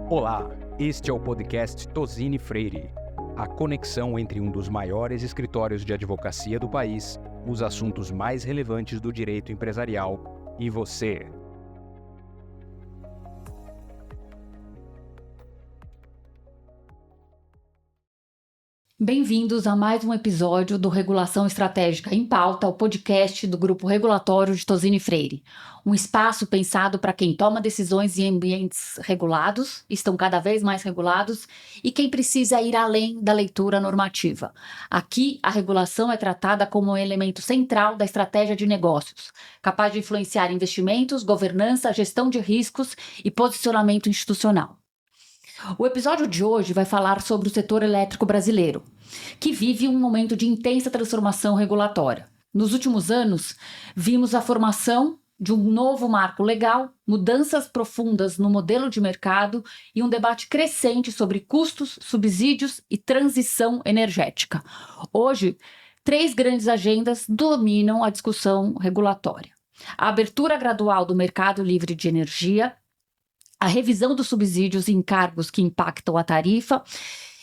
Olá, este é o podcast Tozini Freire, a conexão entre um dos maiores escritórios de advocacia do país, os assuntos mais relevantes do direito empresarial e você. Bem-vindos a mais um episódio do Regulação Estratégica em Pauta, o podcast do Grupo Regulatório de Tozini Freire. Um espaço pensado para quem toma decisões em ambientes regulados, estão cada vez mais regulados, e quem precisa ir além da leitura normativa. Aqui, a regulação é tratada como um elemento central da estratégia de negócios, capaz de influenciar investimentos, governança, gestão de riscos e posicionamento institucional. O episódio de hoje vai falar sobre o setor elétrico brasileiro, que vive um momento de intensa transformação regulatória. Nos últimos anos, vimos a formação de um novo marco legal, mudanças profundas no modelo de mercado e um debate crescente sobre custos, subsídios e transição energética. Hoje, 3 grandes agendas dominam a discussão regulatória: a abertura gradual do mercado livre de energia, a revisão dos subsídios e encargos que impactam a tarifa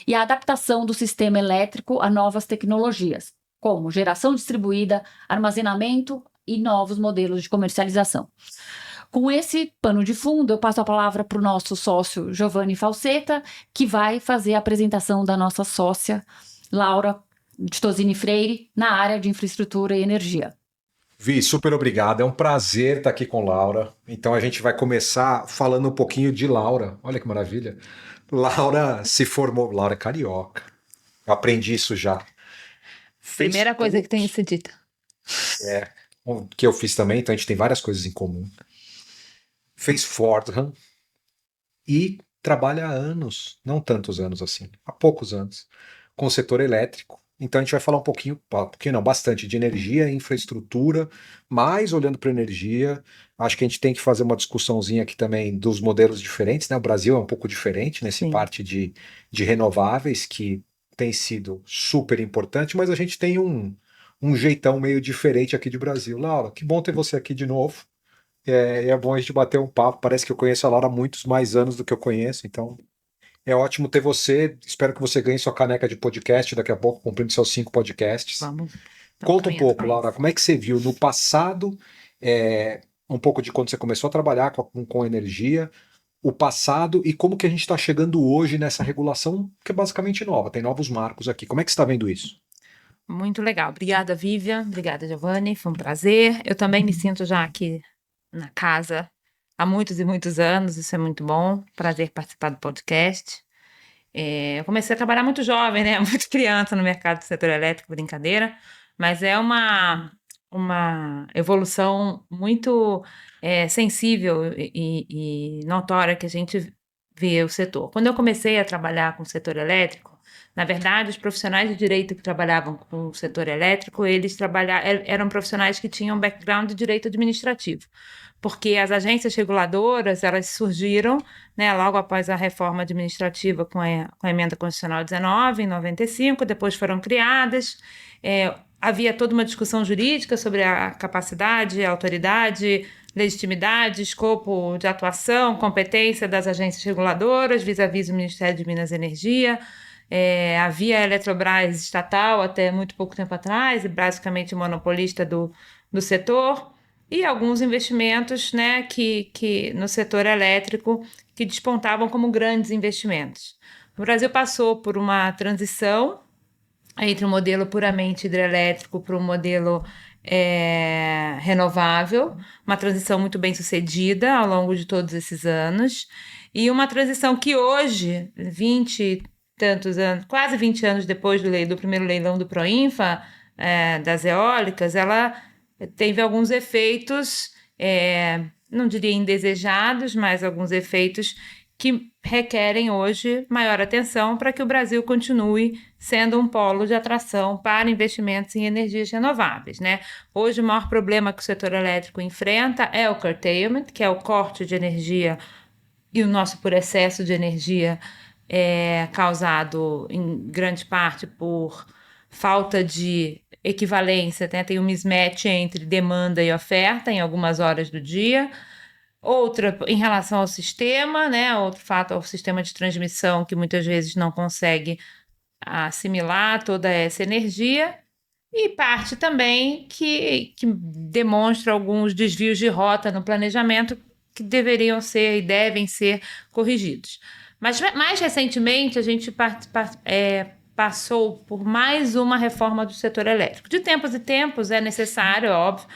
e a adaptação do sistema elétrico a novas tecnologias, como geração distribuída, armazenamento e novos modelos de comercialização. Com esse pano de fundo, eu passo a palavra para o nosso sócio Giovanni Falsetta, que vai fazer a apresentação da nossa sócia Laura de Tozini Freire na área de infraestrutura e energia. Vi, super obrigado. É um prazer estar aqui com Laura. Então a gente vai começar falando um pouquinho de Laura. Olha que maravilha. Laura se formou, Laura é carioca. Eu aprendi isso já. Primeira coisa que tem que ser dita. O que eu fiz também, então a gente tem várias coisas em comum. Fez Fordham e trabalha há anos, não tantos anos assim, há poucos anos, com o setor elétrico. Então a gente vai falar bastante de energia e infraestrutura, mas olhando para energia, acho que a gente tem que fazer uma discussãozinha aqui também dos modelos diferentes, né? O Brasil é um pouco diferente nesse parte de renováveis, que tem sido super importante, mas a gente tem um jeitão meio diferente aqui de Brasil. Laura, que bom ter você aqui de novo. É bom a gente bater um papo, parece que eu conheço a Laura há muitos mais anos do que eu conheço, então... É ótimo ter você. Espero que você ganhe sua caneca de podcast daqui a pouco, cumprindo seus 5 podcasts. Vamos. Conta um pouco, Laura, como é que você viu no passado, um pouco de quando você começou a trabalhar com energia, o passado e como que a gente está chegando hoje nessa regulação que é basicamente nova, tem novos marcos aqui. Como é que você está vendo isso? Muito legal. Obrigada, Vivian. Obrigada, Giovanni. Foi um prazer. Eu também me sinto já aqui na casa há muitos e muitos anos, isso é muito bom. Prazer participar do podcast. Eu comecei a trabalhar muito jovem, né? Muito criança no mercado do setor elétrico, brincadeira. Mas é uma evolução muito sensível e notória que a gente vê o setor. Quando eu comecei a trabalhar com o setor elétrico, na verdade, os profissionais de direito que trabalhavam com o setor elétrico, eles eram profissionais que tinham background de direito administrativo, porque as agências reguladoras, elas surgiram, né, logo após a reforma administrativa com a emenda constitucional 19, em 95, depois foram criadas, havia toda uma discussão jurídica sobre a capacidade, a autoridade, legitimidade, escopo de atuação, competência das agências reguladoras vis-à-vis o Ministério de Minas e Energia. Havia a Eletrobras estatal até muito pouco tempo atrás, basicamente monopolista do setor, e alguns investimentos, né, que no setor elétrico que despontavam como grandes investimentos. O Brasil passou por uma transição entre um modelo puramente hidrelétrico para um modelo renovável, uma transição muito bem sucedida ao longo de todos esses anos, e uma transição que hoje, 20 tantos anos, quase 20 anos depois do primeiro leilão do Proinfa, das eólicas, ela teve alguns efeitos, não diria indesejados, mas alguns efeitos que requerem hoje maior atenção para que o Brasil continue sendo um polo de atração para investimentos em energias renováveis, né? Hoje o maior problema que o setor elétrico enfrenta é o curtailment, que é o corte de energia e o nosso por excesso de energia causado em grande parte por falta de equivalência, né? Tem um mismatch entre demanda e oferta em algumas horas do dia. Outra em relação ao sistema, né? Outro fato é o sistema de transmissão, que muitas vezes não consegue assimilar toda essa energia. E parte também que demonstra alguns desvios de rota no planejamento que deveriam ser e devem ser corrigidos. Mas mais recentemente a gente passou por mais uma reforma do setor elétrico. De tempos em tempos é necessário, óbvio,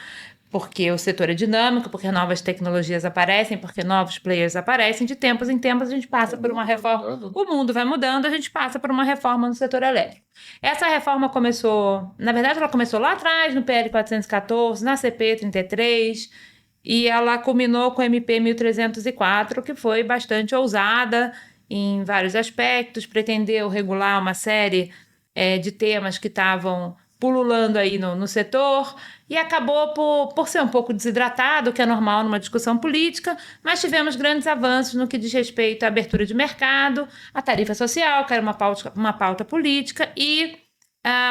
porque o setor é dinâmico, porque novas tecnologias aparecem, porque novos players aparecem. De tempos em tempos a gente passa por uma reforma. O mundo vai mudando, a gente passa por uma reforma no setor elétrico. Essa reforma começou, na verdade ela começou lá atrás, no PL 414, na CP 33, e ela culminou com o MP 1304, que foi bastante ousada em vários aspectos, pretendeu regular uma série de temas que estavam pululando aí no setor, e acabou por ser um pouco desidratado, o que é normal numa discussão política, mas tivemos grandes avanços no que diz respeito à abertura de mercado, à tarifa social, que era uma pauta política, e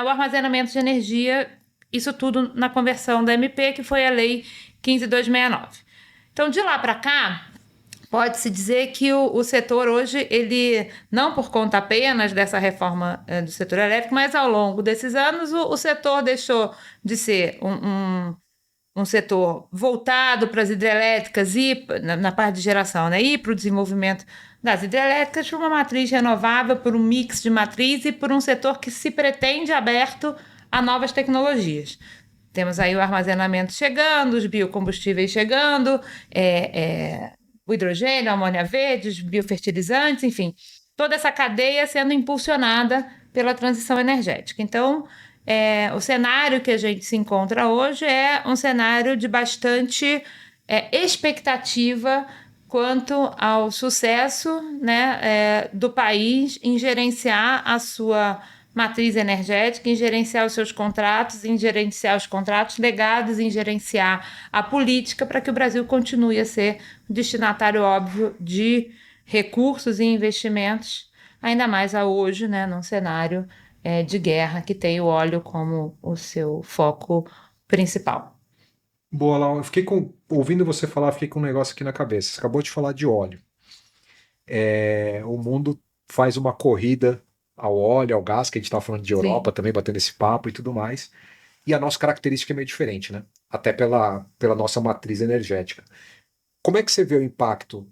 o armazenamento de energia, isso tudo na conversão da MP, que foi a Lei 15.269. Então, de lá para cá, pode-se dizer que o setor hoje, ele não por conta apenas dessa reforma do setor elétrico, mas ao longo desses anos o setor deixou de ser um setor voltado para as hidrelétricas e na parte de geração, né, e para o desenvolvimento das hidrelétricas, para uma matriz renovável, por um mix de matriz e por um setor que se pretende aberto a novas tecnologias. Temos aí o armazenamento chegando, os biocombustíveis chegando, o hidrogênio, a amônia verde, os biofertilizantes, enfim, toda essa cadeia sendo impulsionada pela transição energética. Então, o cenário que a gente se encontra hoje é um cenário de bastante expectativa quanto ao sucesso, né, do país em gerenciar a sua matriz energética, em gerenciar os seus contratos, em gerenciar os contratos legados, em gerenciar a política para que o Brasil continue a ser destinatário óbvio de recursos e investimentos, ainda mais a hoje, né, num cenário de guerra que tem o óleo como o seu foco principal. Boa, Lau. Ouvindo você falar, fiquei com um negócio aqui na cabeça. Você acabou de falar de óleo. O mundo faz uma corrida ao óleo, ao gás, que a gente estava falando de Europa também, batendo esse papo e tudo mais. E a nossa característica é meio diferente, né? Até pela nossa matriz energética. Como é que você vê o impacto?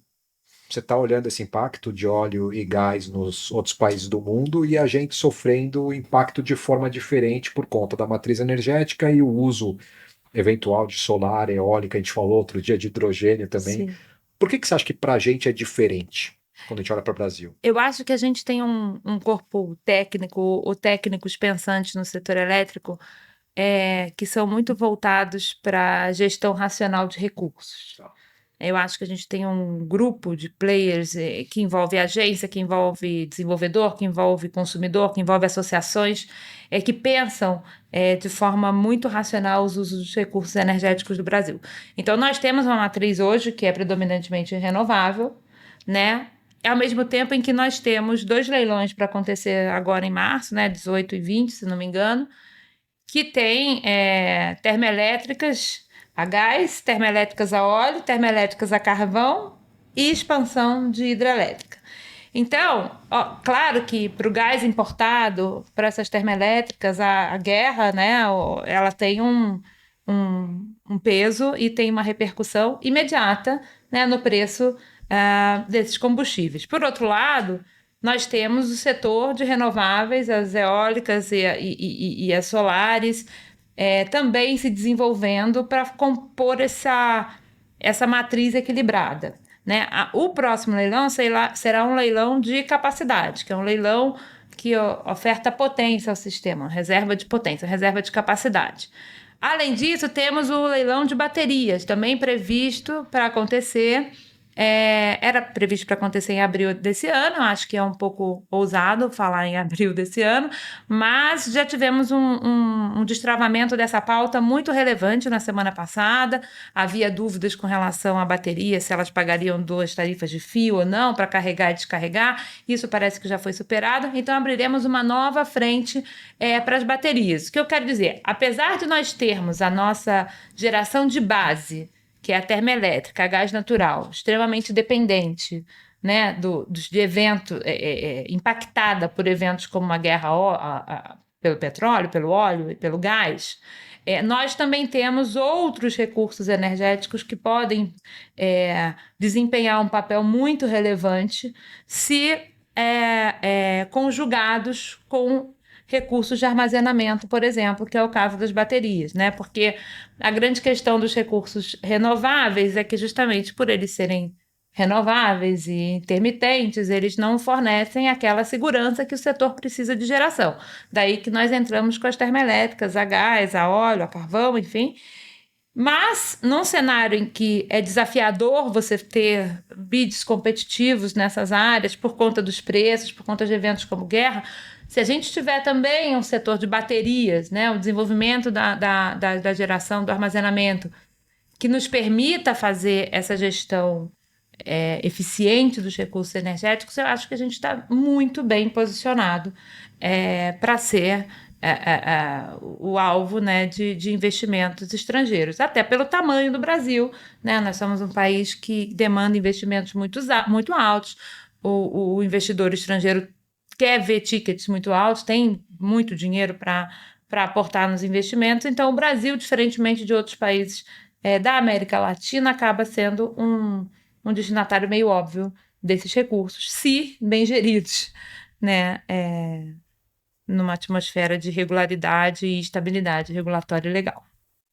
Você está olhando esse impacto de óleo e gás nos outros países do mundo e a gente sofrendo o impacto de forma diferente por conta da matriz energética e o uso eventual de solar, eólica, a gente falou outro dia de hidrogênio também. Sim. Por que você acha que para a gente é diferente quando a gente olha para o Brasil? Eu acho que a gente tem um corpo técnico, ou técnicos pensantes no setor elétrico, que são muito voltados para a gestão racional de recursos. Eu acho que a gente tem um grupo de players que envolve agência, que envolve desenvolvedor, que envolve consumidor, que envolve associações, que pensam de forma muito racional os usos dos recursos energéticos do Brasil. Então, nós temos uma matriz hoje que é predominantemente renovável, né? Ao mesmo tempo em que nós temos 2 leilões para acontecer agora em março, né? 18 e 20, se não me engano, que tem termoelétricas a gás, termoelétricas a óleo, termoelétricas a carvão e expansão de hidrelétrica. Então, claro que para o gás importado, para essas termoelétricas, a guerra, né, ela tem um peso e tem uma repercussão imediata, né, no preço desses combustíveis. Por outro lado, nós temos o setor de renováveis, as eólicas e as solares, também se desenvolvendo para compor essa matriz equilibrada, né? O próximo leilão será um leilão de capacidade, que é um leilão que oferta potência ao sistema, reserva de potência, reserva de capacidade. Além disso, temos o leilão de baterias, também previsto para acontecer. Era previsto para acontecer em abril desse ano, acho que é um pouco ousado falar em abril desse ano, mas já tivemos um destravamento dessa pauta muito relevante na semana passada. Havia dúvidas com relação à bateria, se elas pagariam 2 tarifas de fio ou não para carregar e descarregar. Isso parece que já foi superado, então abriremos uma nova frente para as baterias. O que eu quero dizer? Apesar de nós termos a nossa geração de base que é a termoelétrica, a gás natural, extremamente dependente, né, de evento, impactada por eventos como a guerra pelo petróleo, pelo óleo e pelo gás, nós também temos outros recursos energéticos que podem desempenhar um papel muito relevante se conjugados com recursos de armazenamento, por exemplo, que é o caso das baterias, né? Porque a grande questão dos recursos renováveis é que justamente por eles serem renováveis e intermitentes, eles não fornecem aquela segurança que o setor precisa de geração. Daí que nós entramos com as termoelétricas, a gás, a óleo, a carvão, enfim. Mas, num cenário em que é desafiador você ter bids competitivos nessas áreas por conta dos preços, por conta de eventos como guerra, se a gente tiver também um setor de baterias, né, o desenvolvimento da geração, do armazenamento, que nos permita fazer essa gestão eficiente dos recursos energéticos, eu acho que a gente está muito bem posicionado para ser o alvo, né, de investimentos estrangeiros, até pelo tamanho do Brasil, né? Nós somos um país que demanda investimentos muito altos, o investidor estrangeiro quer ver tickets muito altos, tem muito dinheiro para aportar nos investimentos, então o Brasil, diferentemente de outros países da América Latina, acaba sendo um destinatário meio óbvio desses recursos, se bem geridos, né? Numa atmosfera de regularidade e estabilidade regulatória e legal.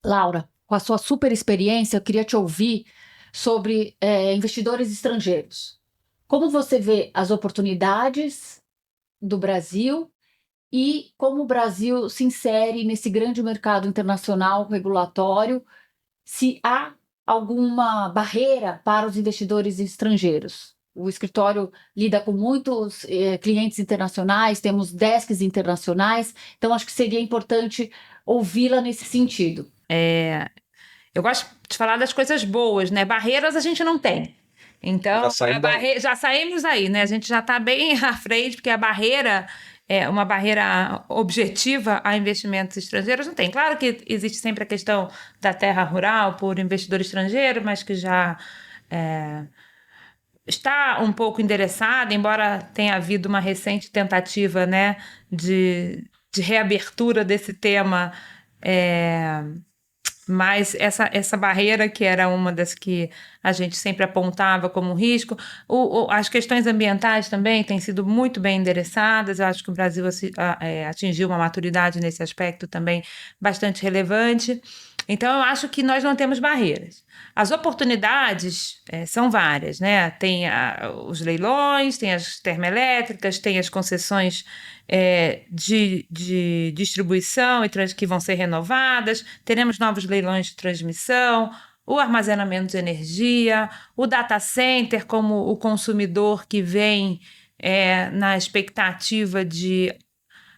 Laura, com a sua super experiência, eu queria te ouvir sobre investidores estrangeiros. Como você vê as oportunidades do Brasil e como o Brasil se insere nesse grande mercado internacional regulatório, se há alguma barreira para os investidores estrangeiros? O escritório lida com muitos clientes internacionais, temos desks internacionais, então acho que seria importante ouvi-la nesse sentido. Eu gosto de falar das coisas boas, né? Barreiras a gente não tem. Então, já saímos aí, né? A gente já está bem à frente, porque a barreira uma barreira objetiva a investimentos estrangeiros, não tem. Claro que existe sempre a questão da terra rural por investidor estrangeiro, mas que já está um pouco endereçada, embora tenha havido uma recente tentativa, né, de reabertura desse tema, mas essa barreira, que era uma das que a gente sempre apontava como risco, as questões ambientais também têm sido muito bem endereçadas. Eu acho que o Brasil atingiu uma maturidade nesse aspecto também bastante relevante. Então, eu acho que nós não temos barreiras. As oportunidades são várias, né? Tem os leilões, tem as termoelétricas, tem as concessões de distribuição que vão ser renovadas, teremos novos leilões de transmissão, o armazenamento de energia, o data center como o consumidor que vem na expectativa de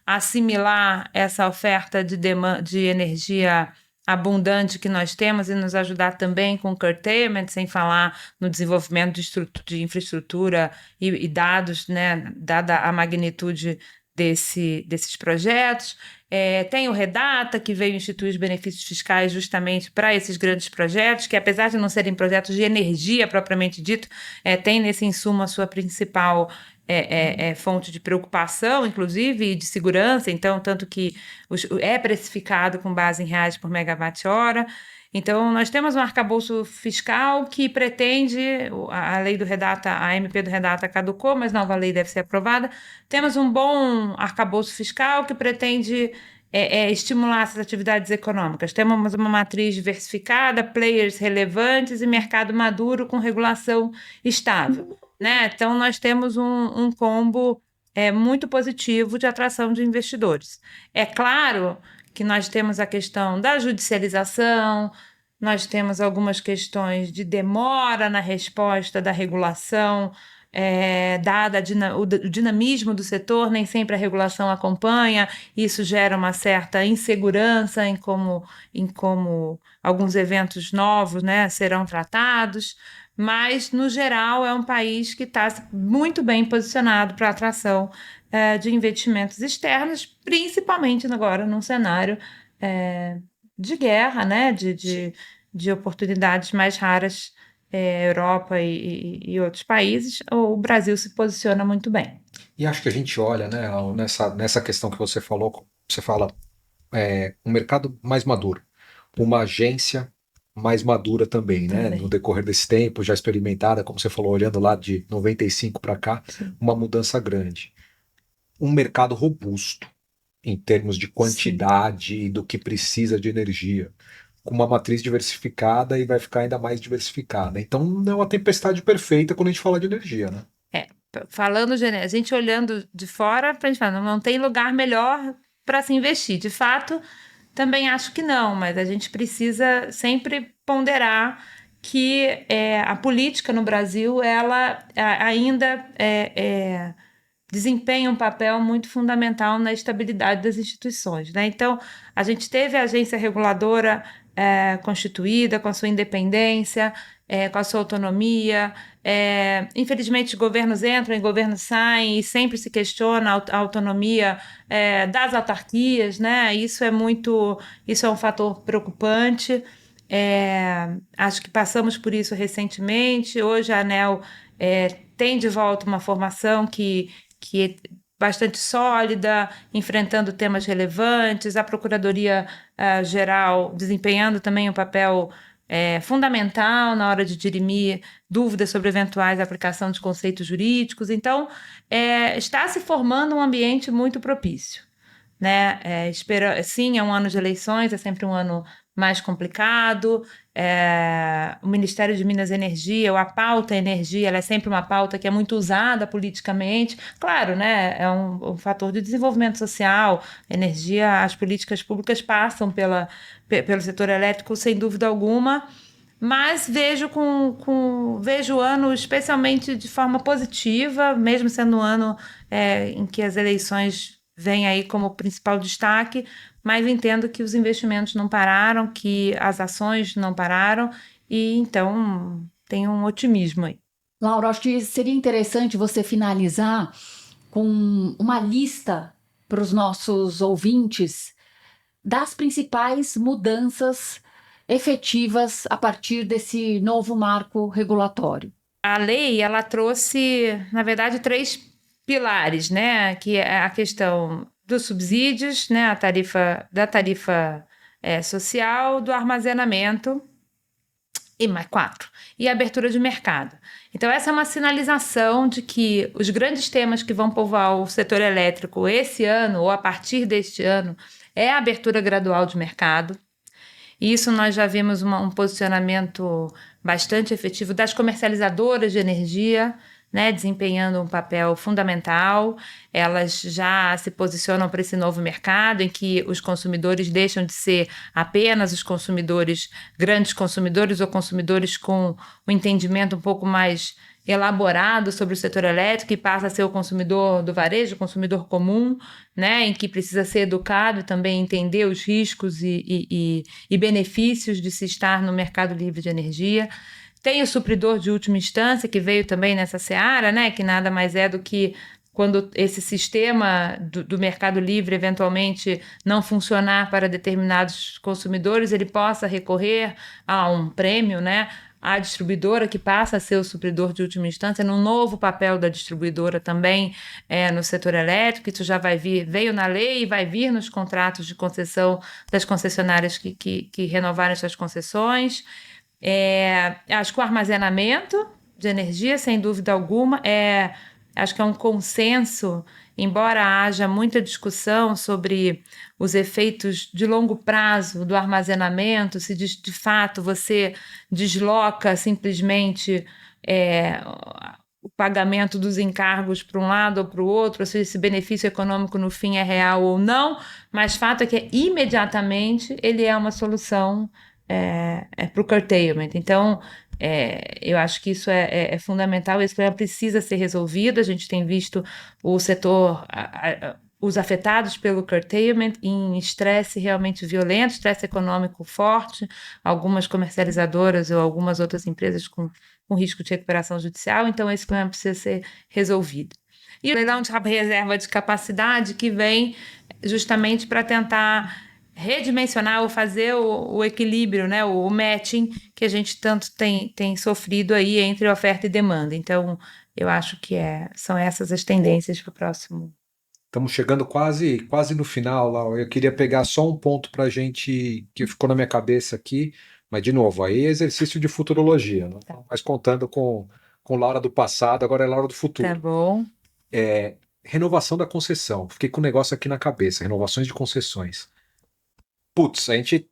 assimilar essa oferta de energia abundante que nós temos e nos ajudar também com o curtailment, sem falar no desenvolvimento de infraestrutura e dados, né, dada a magnitude desses projetos. Tem o Redata, que veio instituir os benefícios fiscais justamente para esses grandes projetos, que apesar de não serem projetos de energia propriamente dito, tem nesse insumo a sua principal fonte de preocupação, inclusive, e de segurança, então, tanto que é precificado com base em reais por megawatt-hora. Então, nós temos um arcabouço fiscal que pretende, a lei do Redata, a MP do Redata caducou, mas nova lei deve ser aprovada. Temos um bom arcabouço fiscal que pretende estimular essas atividades econômicas. Temos uma matriz diversificada, players relevantes e mercado maduro com regulação estável, né? Então, nós temos um combo muito positivo de atração de investidores. É claro que nós temos a questão da judicialização, nós temos algumas questões de demora na resposta da regulação, dada o dinamismo do setor, nem sempre a regulação acompanha, isso gera uma certa insegurança em como alguns eventos novos, né, serão tratados, mas, no geral, é um país que está muito bem posicionado para a atração de investimentos externos, principalmente agora num cenário de guerra, né, de oportunidades mais raras, Europa e outros países, o Brasil se posiciona muito bem. E acho que a gente olha, né, nessa questão que você falou, você fala um mercado mais maduro, uma agência mais madura também, né? Também. No decorrer desse tempo, já experimentada, como você falou, olhando lá de 95 para cá, Sim. uma mudança grande. Um mercado robusto em termos de quantidade e do que precisa de energia, com uma matriz diversificada e vai ficar ainda mais diversificada. Então, não é uma tempestade perfeita quando a gente fala de energia, né? Falando, a gente olhando de fora, a gente fala, não tem lugar melhor para se investir. De fato, também acho que não, mas a gente precisa sempre ponderar que a política no Brasil, ela ainda desempenha um papel muito fundamental na estabilidade das instituições, né? Então, a gente teve a agência reguladora constituída, com a sua independência, com a sua autonomia. Infelizmente, governos entram e governos saem e sempre se questiona a autonomia das autarquias, né? Isso é um fator preocupante. Acho que passamos por isso recentemente. Hoje a ANEEL tem de volta uma formação que é bastante sólida, enfrentando temas relevantes, a Procuradoria-Geral desempenhando também um papel fundamental na hora de dirimir dúvidas sobre eventuais aplicação de conceitos jurídicos. Então, está se formando um ambiente muito propício, né? Sim, é um ano de eleições, é sempre um ano mais complicado. O Ministério de Minas e Energia, ou a pauta energia, ela é sempre uma pauta que é muito usada politicamente. Claro, né? É um fator de desenvolvimento social. Energia, as políticas públicas passam pelo setor elétrico, sem dúvida alguma. Mas vejo o ano especialmente de forma positiva, mesmo sendo um ano em que as eleições vêm aí como principal destaque, mas entendo que os investimentos não pararam, que as ações não pararam, e então tem um otimismo aí. Laura, acho que seria interessante você finalizar com uma lista para os nossos ouvintes das principais mudanças efetivas a partir desse novo marco regulatório. A lei, ela trouxe, na verdade, 3 pilares, né? Que é a questão dos subsídios, né? A tarifa social, do armazenamento, e mais 4. E a abertura de mercado. Então, essa é uma sinalização de que os grandes temas que vão povoar o setor elétrico esse ano, ou a partir deste ano, é a abertura gradual de mercado. E isso nós já vimos um posicionamento bastante efetivo das comercializadoras de energia, né, desempenhando um papel fundamental. Elas já se posicionam para esse novo mercado em que os consumidores deixam de ser apenas os consumidores, grandes consumidores ou consumidores com um entendimento um pouco mais elaborado sobre o setor elétrico e passa a ser o consumidor do varejo, o consumidor comum, né, em que precisa ser educado e também entender os riscos e benefícios de se estar no mercado livre de energia. Tem o supridor de última instância, que veio também nessa seara, né, que nada mais é do que quando esse sistema do mercado livre eventualmente não funcionar para determinados consumidores, ele possa recorrer a um prêmio, né, a distribuidora, que passa a ser o supridor de última instância, num novo papel da distribuidora também no setor elétrico. Isso já veio na lei e vai vir nos contratos de concessão das concessionárias que renovarem suas concessões. Acho que o armazenamento de energia, sem dúvida alguma, acho que é um consenso, embora haja muita discussão sobre os efeitos de longo prazo do armazenamento, se de fato você desloca simplesmente o pagamento dos encargos para um lado ou para o outro, ou seja, esse benefício econômico no fim é real ou não, mas fato é que imediatamente ele é uma solução para o curtailment. Então, eu acho que isso é fundamental, esse problema precisa ser resolvido. A gente tem visto o setor, os afetados pelo curtailment em estresse realmente violento, estresse econômico forte, algumas comercializadoras ou algumas outras empresas com risco de recuperação judicial, então esse problema precisa ser resolvido. E o leilão de reserva de capacidade, que vem justamente para tentar redimensionar ou fazer o equilíbrio, né, o matching que a gente tanto tem sofrido aí entre oferta e demanda. Então, eu acho que são essas as tendências para o próximo. Estamos chegando quase no final, Laura. Eu queria pegar só um ponto para a gente que ficou na minha cabeça aqui, mas de novo, aí é exercício de futurologia, né? Tá. Mas contando com Laura do passado, agora é Laura do futuro. Tá bom. Renovação da concessão. Fiquei com o negócio aqui na cabeça, renovações de concessões. Putz, a gente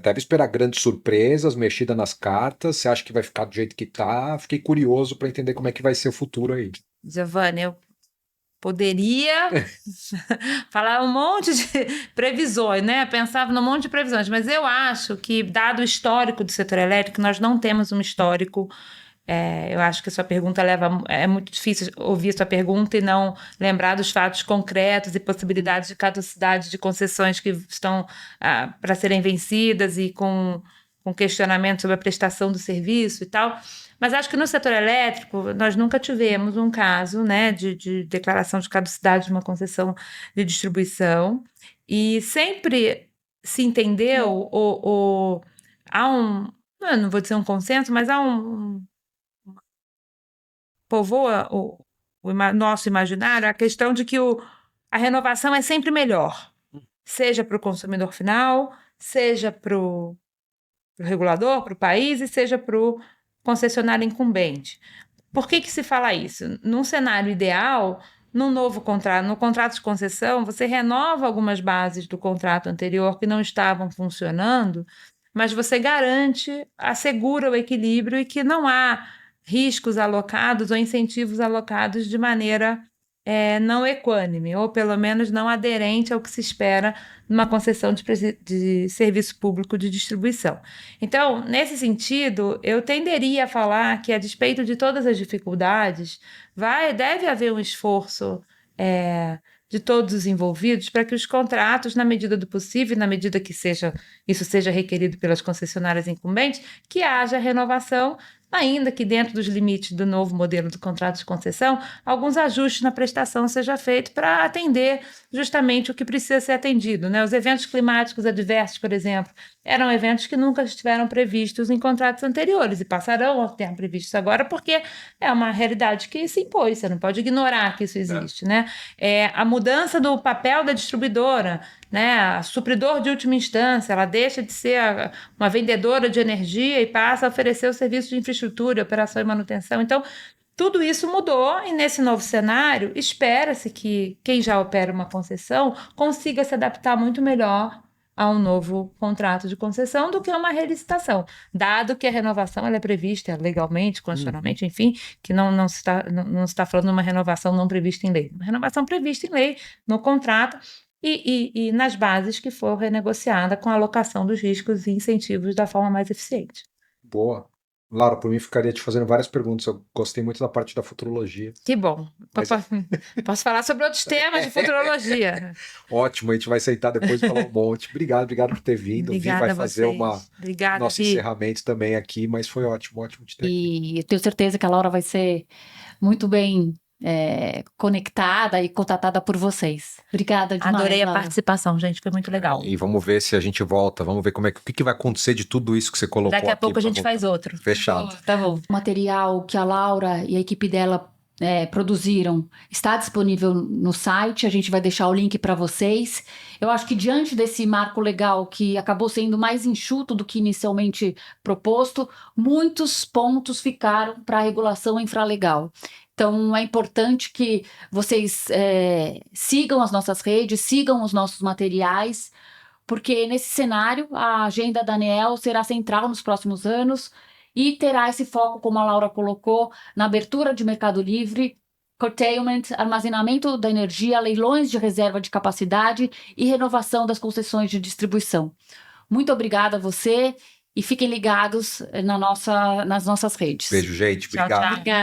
deve esperar grandes surpresas, mexida nas cartas. Você acha que vai ficar do jeito que tá? Fiquei curioso para entender como é que vai ser o futuro aí. Giovanni, eu poderia falar um monte de previsões, né? Pensava num monte de previsões, mas eu acho que, dado o histórico do setor elétrico, nós não temos um histórico. Eu acho que a sua pergunta é muito difícil ouvir a sua pergunta e não lembrar dos fatos concretos e possibilidades de caducidade de concessões que estão para serem vencidas e com questionamento sobre a prestação do serviço e tal. Mas acho que no setor elétrico nós nunca tivemos um caso, né, de declaração de caducidade de uma concessão de distribuição, e sempre se entendeu, há eu não vou dizer um consenso, mas há povoa o nosso imaginário a questão de que a renovação é sempre melhor, seja para o consumidor final, seja para o regulador, para o país, e seja para o concessionário incumbente. Por que se fala isso? Num cenário ideal, num novo contrato, no contrato de concessão, você renova algumas bases do contrato anterior que não estavam funcionando, mas você garante, assegura o equilíbrio e que não há riscos alocados ou incentivos alocados de maneira não equânime, ou pelo menos não aderente ao que se espera numa concessão de serviço público de distribuição. Então, nesse sentido, eu tenderia a falar que, a despeito de todas as dificuldades, deve haver um esforço de todos os envolvidos para que os contratos, na medida do possível, na medida que isso seja requerido pelas concessionárias incumbentes, que haja renovação, ainda que dentro dos limites do novo modelo de contrato de concessão, alguns ajustes na prestação sejam feitos para atender justamente o que precisa ser atendido, né? Os eventos climáticos adversos, por exemplo, eram eventos que nunca estiveram previstos em contratos anteriores e passarão a ter previstos agora, porque é uma realidade que se impôs, você não pode ignorar que isso existe, né? A mudança do papel da distribuidora, né? A supridor de última instância, ela deixa de ser uma vendedora de energia e passa a oferecer o serviço de infraestrutura, operação e manutenção. Então, tudo isso mudou, e nesse novo cenário, espera-se que quem já opera uma concessão consiga se adaptar muito melhor a um novo contrato de concessão do que a uma relicitação, dado que a renovação ela é prevista legalmente, constitucionalmente, enfim, que não se está falando de uma renovação não prevista em lei. Uma renovação prevista em lei, no contrato, e nas bases que for renegociada com a alocação dos riscos e incentivos da forma mais eficiente. Boa. Laura, por mim ficaria te fazendo várias perguntas. Eu gostei muito da parte da futurologia. Que bom. Posso falar sobre outros temas de futurologia. Ótimo, a gente vai sentar depois e falar um monte. Obrigado por ter vindo. Obrigada vai fazer nosso encerramento também aqui, mas foi ótimo de ter aqui. E eu tenho certeza que a Laura vai ser muito bem conectada e contatada por vocês. Obrigada demais. Adorei a Laura. participação, gente, foi muito legal. E vamos ver se a gente volta, vamos ver o que vai acontecer de tudo isso que você colocou aqui. Daqui a pouco a gente faz outro. Fechado. Tá bom. O material que a Laura e a equipe dela produziram está disponível no site, a gente vai deixar o link para vocês. Eu acho que diante desse marco legal que acabou sendo mais enxuto do que inicialmente proposto, muitos pontos ficaram para a regulação infralegal. Então, é importante que vocês sigam as nossas redes, sigam os nossos materiais, porque nesse cenário a agenda da ANEEL será central nos próximos anos e terá esse foco, como a Laura colocou, na abertura de mercado livre, curtailment, armazenamento da energia, leilões de reserva de capacidade e renovação das concessões de distribuição. Muito obrigada a você e fiquem ligados nas nossas redes. Beijo, gente. Obrigado. Tchau.